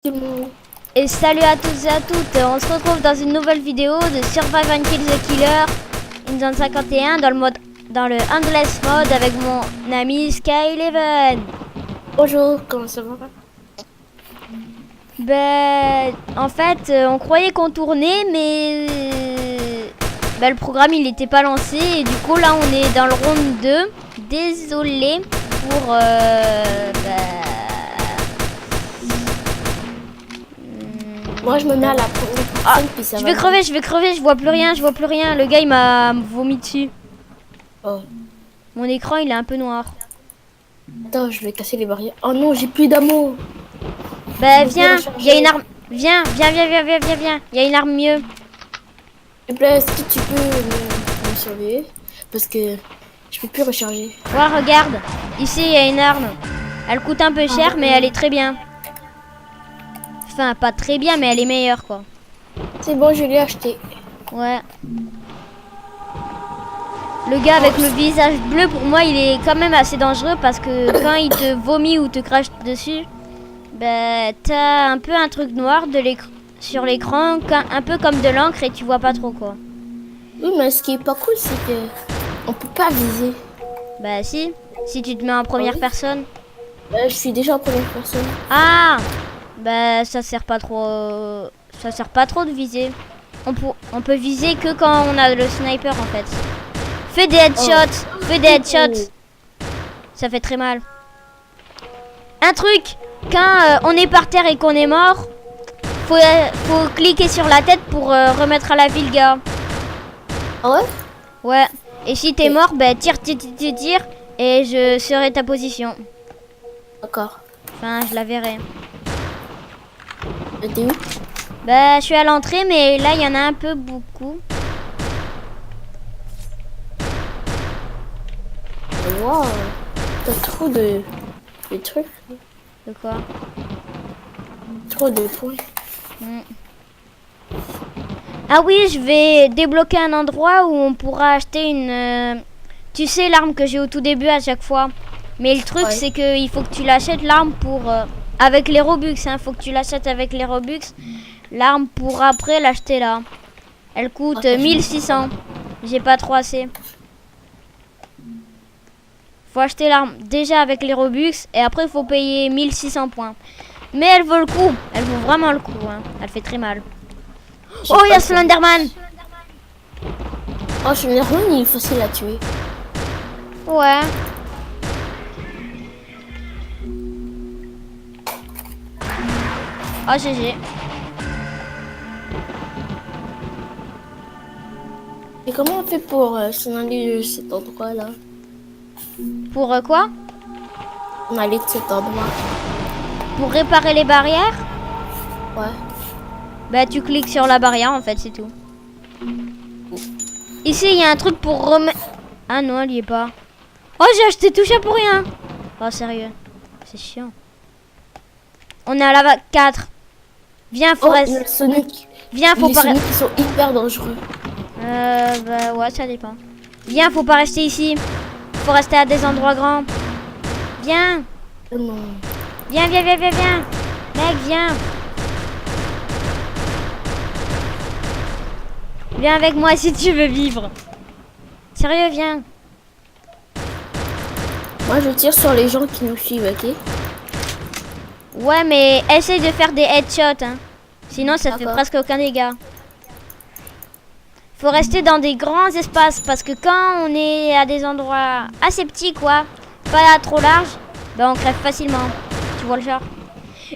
Et salut à tous et à toutes, on se retrouve dans une nouvelle vidéo de Survive and Kill the Killer in Zone 51 dans le Endless Mode avec mon ami Sky11. Bonjour, comment ça va? Ben, en fait, on croyait qu'on tournait, mais le programme il n'était pas lancé et du coup là on est dans le round 2. Désolé pour Moi je me mets à la première personne puis ça je va. vais crever, je vois plus rien, Le gars il m'a vomi dessus. Oh. Mon écran il est un peu noir. Attends, je vais casser les barrières. Oh non, j'ai plus d'amour. Bah Je peux viens, recharger. il y a une arme. Viens. Il y a une arme mieux. S'il te plaît, est-ce que tu peux me surveiller? Parce que je peux plus recharger. Ouais, regarde. Ici il y a une arme. Elle coûte un peu cher mais elle est très bien. Enfin pas très bien mais elle est meilleure quoi. C'est bon, je l'ai acheté. Ouais. Le gars avec le visage bleu pour moi il est quand même assez dangereux parce que quand il te vomit ou te crache dessus, bah t'as un peu un truc noir sur l'écran, un peu comme de l'encre et tu vois pas trop quoi. Oui, mais ce qui est pas cool, c'est que on peut pas viser. Bah si tu te mets en première personne. Je suis déjà en première personne. Ah, bah ça sert pas trop. Ça sert pas trop de viser. On peut viser que quand on a le sniper en fait. Fais des headshots, Ça fait très mal. Un truc, quand on est par terre et qu'on est mort, faut cliquer sur la tête pour remettre à la vie le gars. Ah ouais? Ouais. Et si t'es mort, bah tire et je serai ta position. D'accord. Enfin, je la verrai. Et t'es où? Bah, je suis à l'entrée, mais là, il y en a un peu beaucoup. Wow, t'as trop de trucs. De quoi? Trop de points. Ah oui, je vais débloquer un endroit où on pourra acheter une... tu sais, l'arme que j'ai au tout début à chaque fois. Mais le truc, c'est qu'il faut que tu l'achètes l'arme pour... avec les Robux, hein. Faut que tu l'achètes avec les Robux. L'arme pour après l'acheter là. Elle coûte 1600. J'ai pas trop assez. Faut acheter l'arme déjà avec les Robux et après il faut payer 1600 points. Mais elle vaut le coup. Elle vaut vraiment le coup. Hein. Elle fait très mal. Oh, il y a Slenderman. Oh, Slenderman, il est facile à tuer. Ouais. Oh, GG. Et comment on fait pour s'en aller de cet endroit-là? Pour quoi? On allait de cet endroit. Pour réparer les barrières? Ouais. Bah tu cliques sur la barrière en fait, c'est tout. Ici il y a un truc pour remettre... Ah non, elle y est pas. Oh, j'ai acheté tout ça pour rien. Oh sérieux, c'est chiant. On est à la 4. Viens, Forest. Sonic. Viens, faut pas... Sonic, ils sont hyper dangereux. Bah ouais, ça dépend. Viens, faut pas rester ici. Faut rester à des endroits grands. Viens. Non. Viens. Mec, viens. Viens avec moi si tu veux vivre. Sérieux, viens. Moi, je tire sur les gens qui nous suivent, ok? Ouais, mais essaye de faire des headshots. Hein. Sinon, ça fait presque aucun dégât. Faut rester dans des grands espaces parce que quand on est à des endroits assez petits, quoi, pas trop large, bah on crève facilement. Tu vois le genre?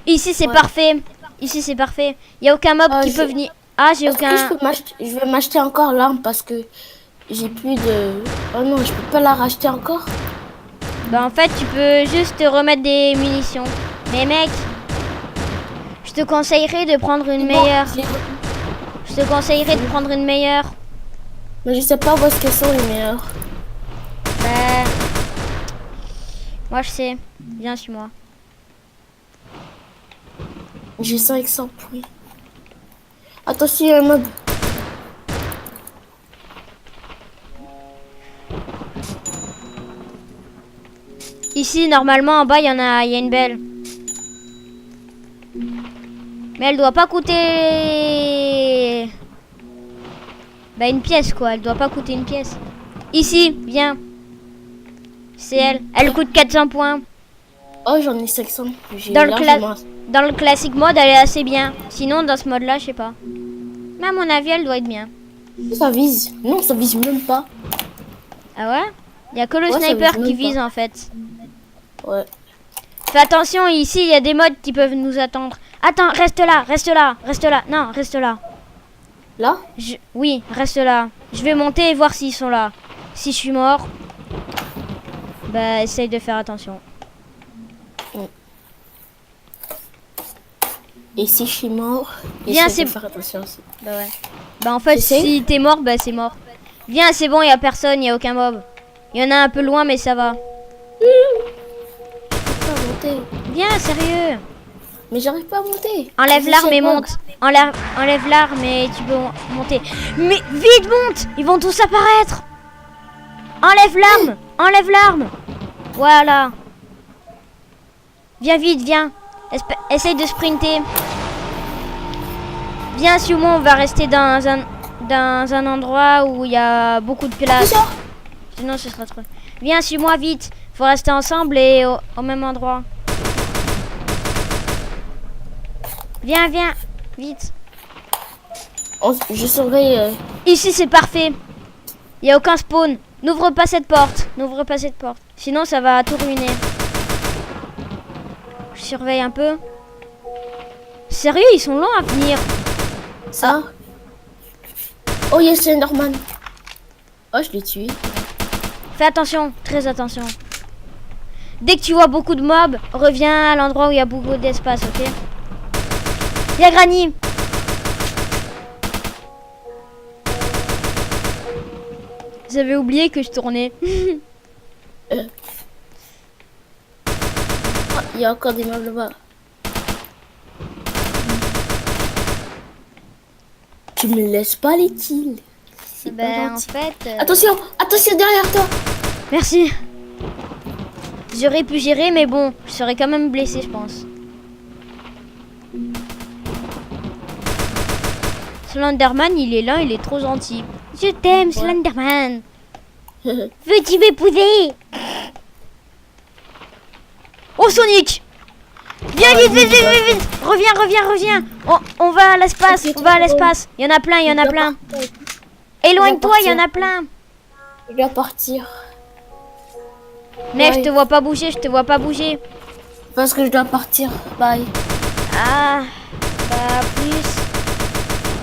Ici, c'est parfait. Ici, c'est parfait. Il y a aucun mob qui peut venir. Ah, j'ai aucun... Je vais m'acheter encore l'arme parce que j'ai plus de... Oh non, je peux pas la racheter encore. Bah en fait, tu peux juste te remettre des munitions. Mais mec, je te conseillerais de prendre une meilleure. Je te conseillerais de prendre une meilleure. Mais je sais pas où est-ce qu'elles sont les meilleures. Bah... Moi, je sais. Viens sur moi. J'ai 500 points. Attention, il y a un mob. Ici, normalement, en bas, il y a une belle. Mais elle doit pas coûter... Bah une pièce quoi, elle doit pas coûter une pièce. Ici, viens. C'est elle. Elle coûte 400 points. Oh, j'en ai 500. Dans le classique mode, elle est assez bien. Sinon, dans ce mode-là, je sais pas. Mais à mon avis, elle doit être bien. Ça vise. Non, ça vise même pas. Ah ouais? Il y a que le Ouais, ça sniper vise même qui vise pas. en fait. Ouais. Fais attention, ici, il y a des mods qui peuvent nous attendre. Attends, reste là, reste là, reste là. Non, reste là. Là? Oui, reste là. Je vais monter et voir s'ils sont là. Si je suis mort, bah essaye de faire attention. Et si je suis mort, Viens, essaie de c'est... faire attention aussi. Bah ouais. Bah en fait, J'essaie. si t'es mort, bah c'est mort. Viens, c'est bon, il y a personne, il y a aucun mob. Il y en a un peu loin, mais ça va. J'arrive pas à monter. Viens, sérieux. Mais j'arrive pas à monter. Enlève Je l'arme sais et pas. monte. Enlève l'arme et tu peux monter. Mais vite, monte. Ils vont tous apparaître. Enlève l'arme. Enlève l'arme. Voilà. Viens vite, viens. Essaye de sprinter. Viens, si au moins on va rester dans un endroit où il y a beaucoup de place. Sinon ce sera trop. Viens, suis-moi vite. Faut rester ensemble et au même endroit. Viens, viens, vite. Je surveille. Ici c'est parfait. Il y a aucun spawn. N'ouvre pas cette porte. N'ouvre pas cette porte. Sinon ça va tout ruiner. Je surveille un peu. Sérieux, ils sont lents à venir. Ça. Oh, il y a Slenderman. Oh, je l'ai tué. Fais attention, très attention. Dès que tu vois beaucoup de mobs, reviens à l'endroit où il y a beaucoup d'espace, ok? Il y a Granny. J'avais oublié que je tournais. Oh, il y a encore des meubles là-bas. Tu me laisses pas les kills. C'est pas Ben en gentil. fait... Attention, attention derrière toi. Merci. J'aurais pu gérer, mais bon, je serais quand même blessé, je pense. Slenderman, il est là, il est trop gentil. Je t'aime, Slenderman. Veux-tu m'épouser? Oh, Sonic! Viens vite, vite, vite, vite, vite. Reviens. On va à l'espace, on va à l'espace. Il y en a plein, il y en a plein. Éloigne-toi, il y en a plein. Je dois partir. Mais je Ouais. te vois pas bouger, je te vois pas bouger. Parce que je dois partir. Bye. Ah, bah plus.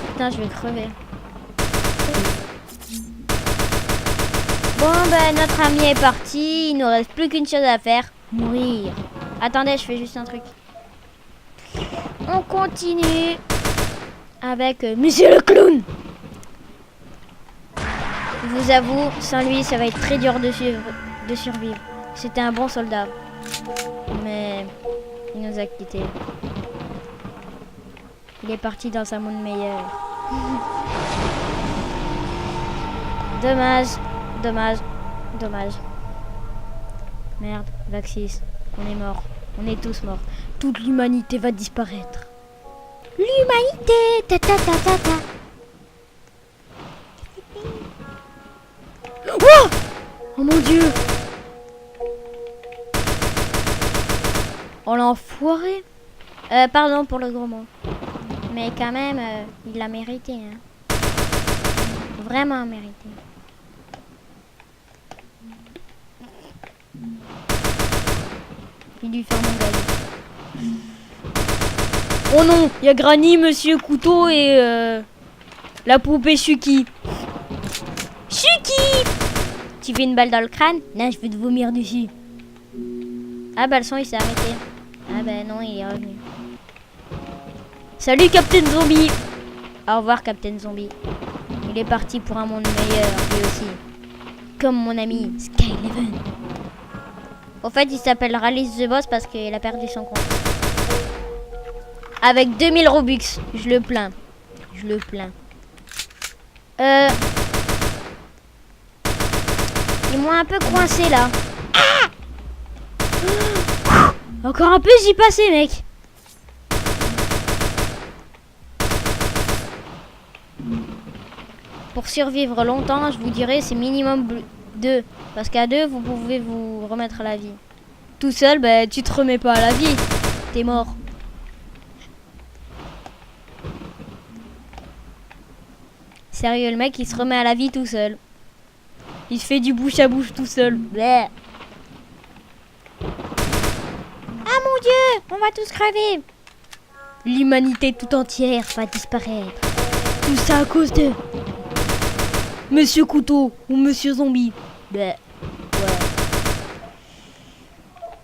Putain, je vais crever. Bon, bah notre ami est parti. Il nous reste plus qu'une chose à faire. Mourir. Attendez, je fais juste un truc. On continue avec Monsieur le Clown. Je vous avoue, sans lui, ça va être très dur de survivre. C'était un bon soldat. Mais il nous a quittés. Il est parti dans un monde meilleur. Dommage. Merde, Vaxis, on est mort. On est tous morts. Toute l'humanité va disparaître. L'humanité, ta ta ta ta ta. Oh, oh mon Dieu. Oh l'enfoiré. Pardon pour le gros mot. Mais quand même, il l'a mérité. Hein. Vraiment mérité. Il lui fait mon gars. Oh non, il y a Granny, Monsieur Couteau et la poupée Chucky. Chucky! Tu veux une balle dans le crâne? Non, je veux te vomir dessus. Ah bah le son il s'est arrêté. Ah bah non, il est revenu. Salut Captain Zombie. Au revoir Captain Zombie. Il est parti pour un monde meilleur lui aussi. Comme mon ami Skyleven. Au fait il s'appelle Ralice the Boss parce qu'il a perdu son compte. Avec 2000 Robux. Je le plains. Ils m'ont un peu coincé là. Ah! Encore un peu, j'y passais, mec. pour survivre longtemps, je vous dirais, c'est minimum 2. Parce qu'à 2, vous pouvez vous remettre à la vie. Tout seul, bah, tu te remets pas à la vie. T'es mort. Sérieux, le mec, il se remet à la vie tout seul. Il se fait du bouche à bouche tout seul. Bleh. Ah mon Dieu, on va tous crever. L'humanité tout entière va disparaître. Tout ça à cause de Monsieur Couteau ou Monsieur Zombie. Bleh. Ouais.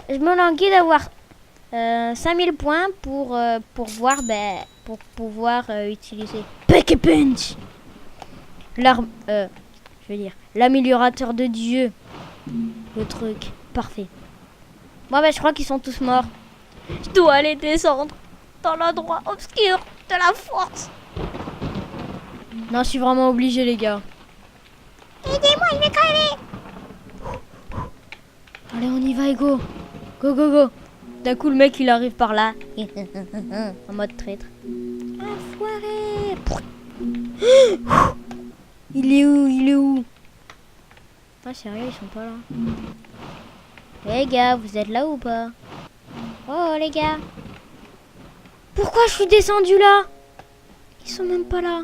Je me languis d'avoir 5000 points pour voir, pour pouvoir utiliser Pack a Punch. L'arme, je veux dire, l'améliorateur de Dieu. Le truc, parfait. Bon, je crois qu'ils sont tous morts. Je dois aller descendre dans l'endroit obscur de la force. Non, je suis vraiment obligé, les gars. Aidez-moi, il va crever. Allez, on y va, Ego. Go, go, go. D'un coup, le mec, il arrive par là. En mode traître. Enfoiré. Il est où? Il est où? Ah, sérieux, ils sont pas là. Les gars, vous êtes là ou pas? Oh, les gars. Pourquoi je suis descendu là? Ils sont même pas là.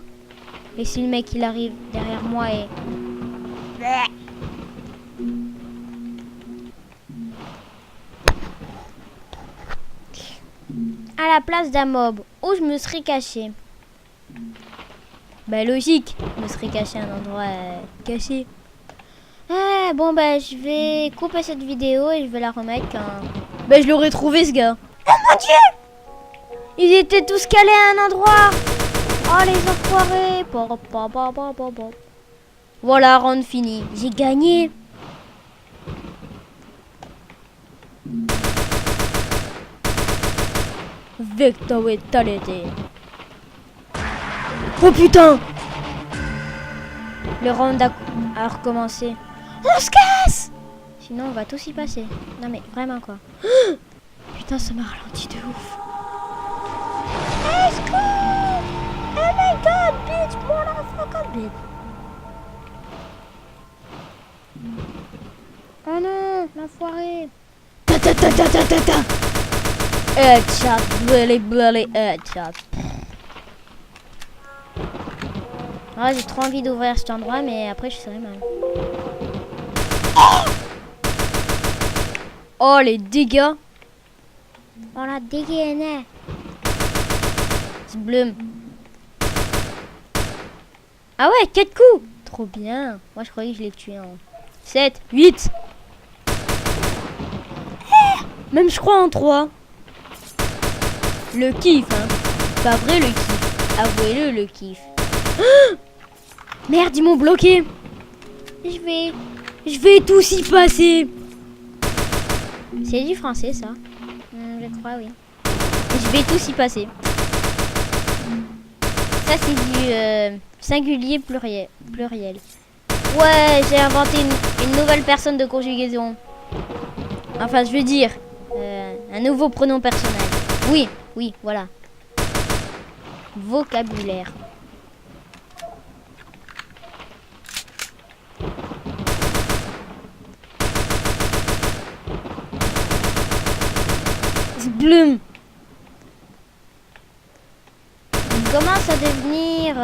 Et si le mec, il arrive derrière moi et... À la place d'un mob, où je me serais caché. Bah logique, je me serais caché à un endroit caché. Ah, bon je vais couper cette vidéo et je vais la remettre quand... je l'aurais trouvé ce gars. Oh mon Dieu! Ils étaient tous calés à un endroit. Oh les enfoirés. Voilà, round fini. J'ai gagné. Victory. Oh putain! Le round a recommencé. On se casse! Sinon on va tous y passer. Non mais vraiment quoi. Putain, ça m'a ralenti de ouf. Let's go! Oh my god, bitch! Motherfucker, bitch! Oh non, l'enfoiré! Ta. Headshot, bloody headshot. Ah, j'ai trop envie d'ouvrir cet endroit, mais après je serai mal. Oh, les dégâts! Oh la dégaine! C'est bleu. Ah ouais, 4 coups! Trop bien! Moi je croyais que je l'ai tué en 7, 8! Même je crois en 3. Le kiff, hein. Pas vrai le kiff. Avouez-le, le kiff. Merde, ils m'ont bloqué. Je vais tous y passer. C'est du français, ça. Je crois, oui. Je vais tous y passer. Ça, c'est du singulier pluriel. Ouais, j'ai inventé une nouvelle personne de conjugaison. Enfin, je veux dire, un nouveau pronom personnel. Oui, voilà. Vocabulaire. Bloom. Ils commencent à devenir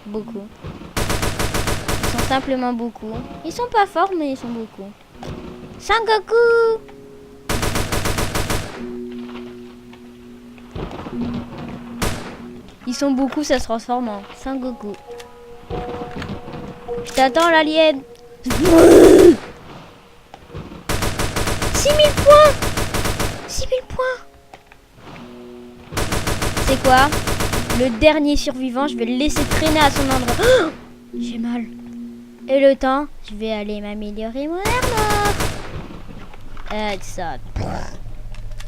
beaucoup. Ils sont simplement beaucoup. Ils sont pas forts, mais ils sont beaucoup. Sangoku. Ils sont beaucoup, ça se transforme en Sangoku. Je t'attends, l'alien. 6000 points. 6000 points. C'est quoi? Le dernier survivant, je vais le laisser traîner à son endroit. Oh, j'ai mal. Et le temps, je vais aller m'améliorer mon armure. Ça.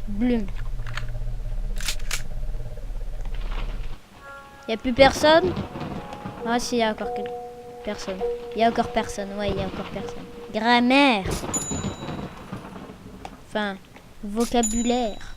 Bloom. Y a plus personne? Ah si, y a encore personne. Y a encore personne, ouais, y a encore personne. Grammaire. Enfin, vocabulaire.